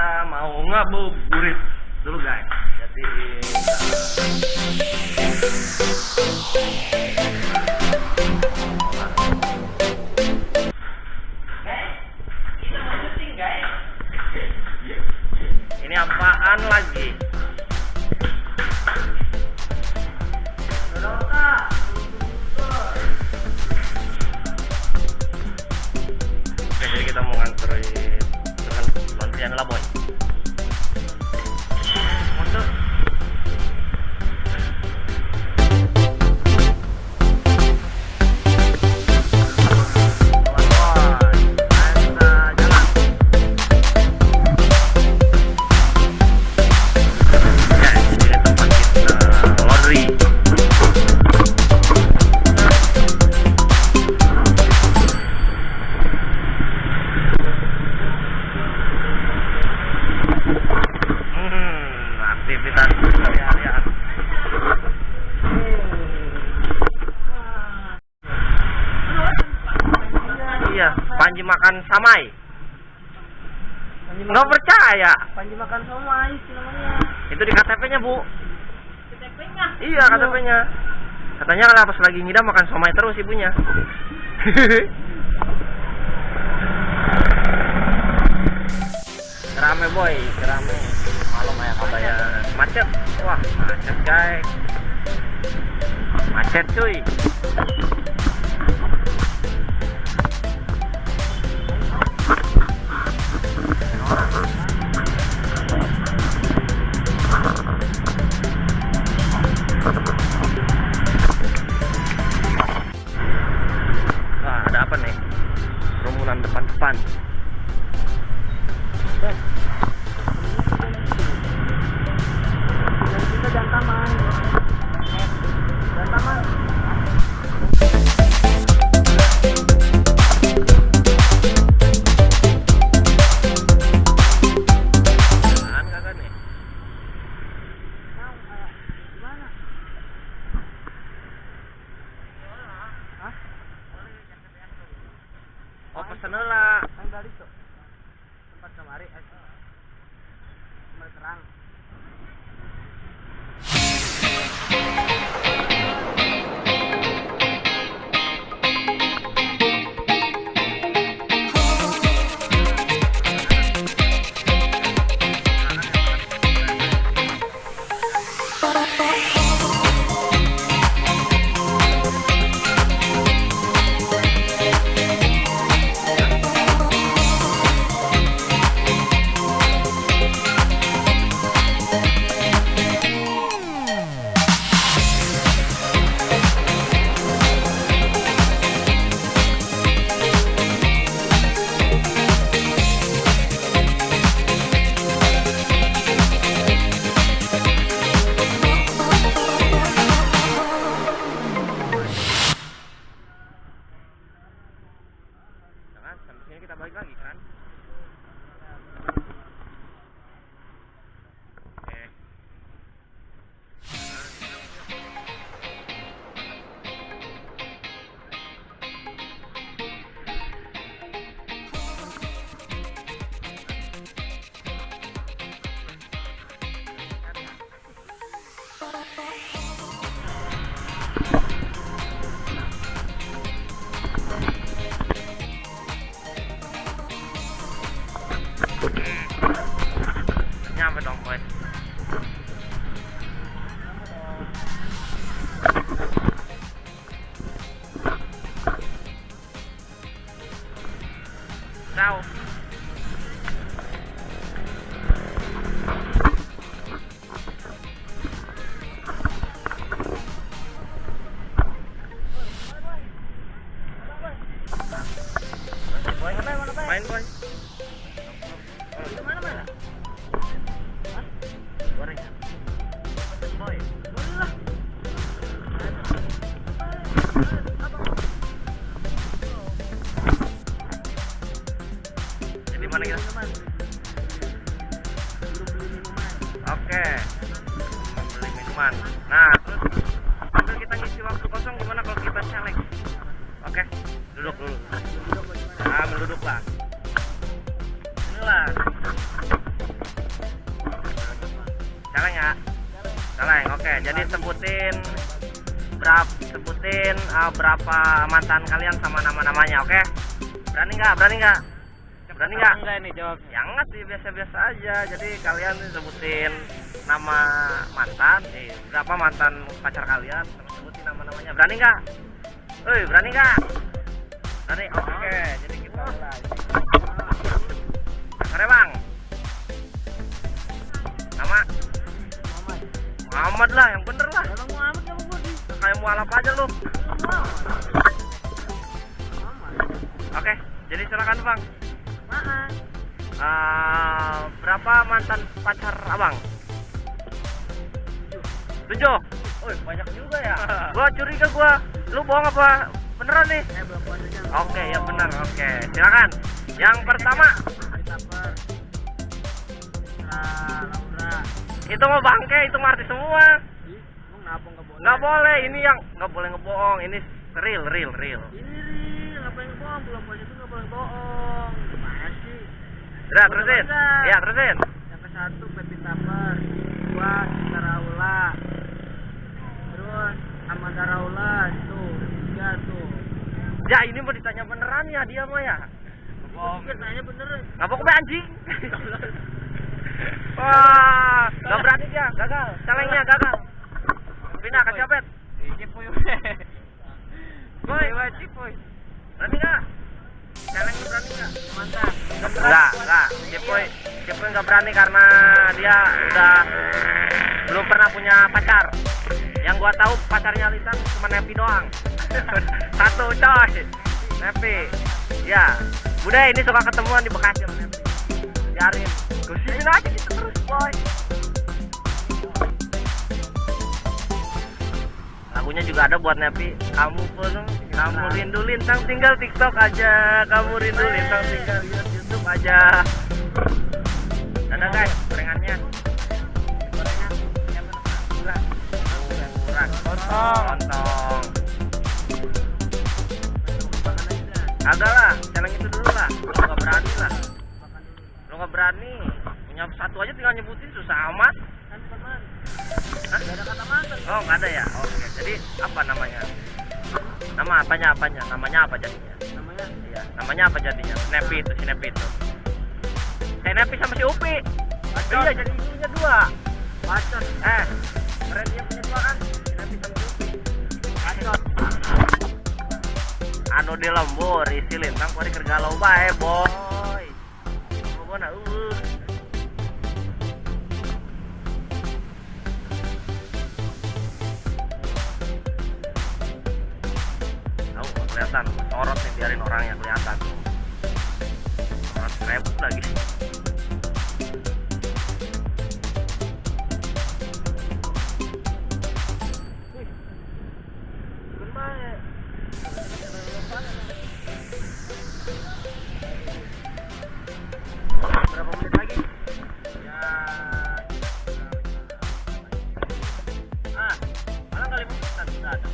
kita mau ngabuburit dulu guys. Jadi kita mau syuting guys. Ini apaan lagi? Jadi kita mau nganterin dengan Pontian lah boy. Untuk aktivitas sehari-harian. Iya, Panji makan samai. Nggak percaya. Panji makan somai namanya. Itu di KTP-nya, Bu. KTP-nya? Iya, KTP-nya. Katanya kalau pas lagi ngidam makan somai terus ibunya. Rame boy, rame. Malam kayak macet. Wah, macet guys. Macet cuy. Wah, ada apa nih? Kerumunan depan-depan. Oh, pesen lah. Kan dari itu. Tempat kemari terang. Sampai sini kita balik lagi kan? Oke. Nyampe dong boy. Tahu. Main boy. Mana? Goreng. Boy. Jadi mana kita? Oke. Beli minuman. Nah, terus sambil kita ngisi waktu kosong gimana kalau kita celek? Oke, duduk dulu. Nah, menduduk lah. Inilah Celeng ya? Celeng, oke. Jadi sebutin berapa mantan kalian sama nama-namanya, oke? Berani nggak? Berani nggak? Enggak ini jawabnya. Ya enggak sih, biasa-biasa aja. Jadi kalian sebutin nama mantan, berapa mantan pacar kalian, terus sebutin nama-namanya. Berani nggak? Berani nggak? Berani, oke. Jadi kita mulai. Sore bang. Nama? Muhammad lah, yang bener lah. Emang Muhammad kamu gue di Kayak mualaf aja lu. Oke, jadi silakan bang. Apaan? Berapa mantan pacar abang? 7. Banyak juga ya. Gua curiga gua. Lu bohong apa? Beneran nih? Belum puasa aja. Oke, ya bener. Oke, silakan. Yang pertama, Christopher. Laura. itu mah bangke, itu mah artis semua. Emang kenapa nggak boleh? Nggak boleh, ini yang nggak boleh ngebohong. Ini real. Ini ngapain bohong? Belum puasa itu nggak boleh bohong. Gimana sih? Udah, terusin. Iya, terusin. Yang ke-1 Pepi Taper, 2 Cinta Raula, terus Amanda Raula itu, 3 tuh. Ya, ini mau ditanya beneran ya dia mah ya. Tanya bener. Ngabok be anjing. Wah, nggak berani dia, gagal. Celengnya gagal. Pindah ke Copet. Cipuy. Boy, Cipuy. berani nggak? Celeng lu berani nggak? Mantap. Enggak. Cipuy nggak berani karena dia udah belum pernah punya pacar. Yang gua tahu pacarnya Lisan cuma Nepi doang. Satu coy. Nepi. Ya. Bude ini suka ketemuan di Bekasi sama Nepi. Biarin. Gosipin aja gitu terus, boy. Lagunya juga ada buat Nepi. Kamu rindu lintang tinggal TikTok aja. Kamu rindu lintang tinggal YouTube aja. Dadah guys, gorengannya. Murah. Lontong. Agak lah, celeng itu dulu lah. Lu nggak berani lah. Lu nggak berani. Punya satu aja tinggal nyebutin susah amat. Kan teman. Hah? Gak ada kata mantan. Oh nggak ada ya. Oke. Jadi apa namanya? Nama apanya? Namanya apa jadinya? Namanya Iya. Namanya apa jadinya? Si Nepi itu. Nepi sama si Upi. Iya jadi isunya 2. Bacot. Keren dia punya 2 kan? Si Nepi sama si Upi. Bacot. Anu di lembur isi lintang kuari kergalau bae boy. Pokoknya tahu kelihatan sorot nih, biarin orangnya kelihatan. Sorot rebut lagi. Berapa menit lagi? Ya. Malah kali menitan sudah ada.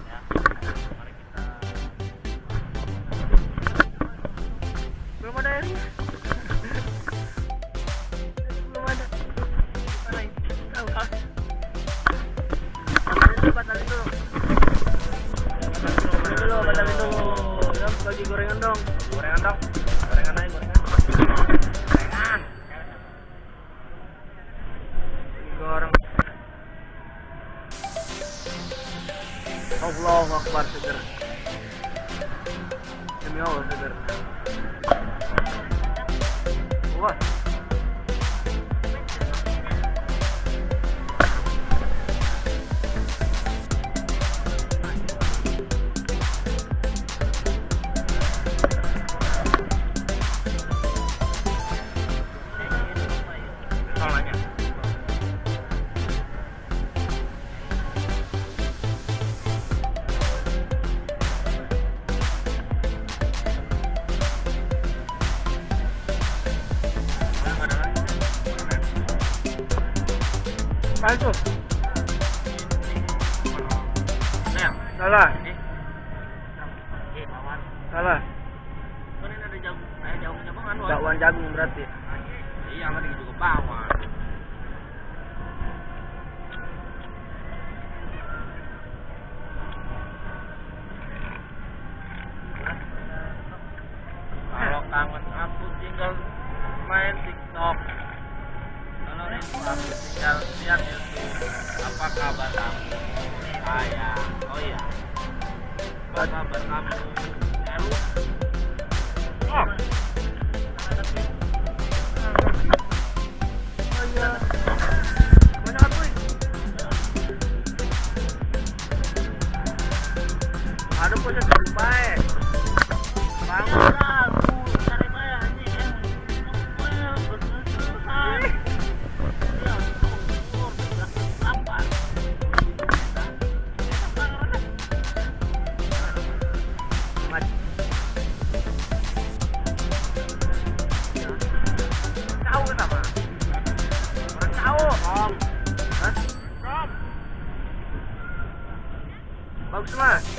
Ya, mari kita. Belum ada airnya. Belum ada. Mana ini? Tahu ah. Batalin dulu. Ya, bagi gorengan dong. Gorengan aja, gorengan. Goreng. Allahu Akbar, seger. Demi Allah, seger. Wah. Soalnya. Apaan tuh? Nah, Salah. Kawan. Salah. Kan ini ada jagung, jagung-jagungan. Bakwan jagung berarti. Iya, mari juga bawang. Kalau kangen aku tinggal main TikTok. Kalau rindu aku tinggal lihat YouTube. Apa kabar kamu? Sayang. Oh iya. Apa kabar kamu? Eru. Oh. Mana aku? Ada punya baik. Bangun. Tahu kenapa? Orang tahu. Hah? Bagus mas.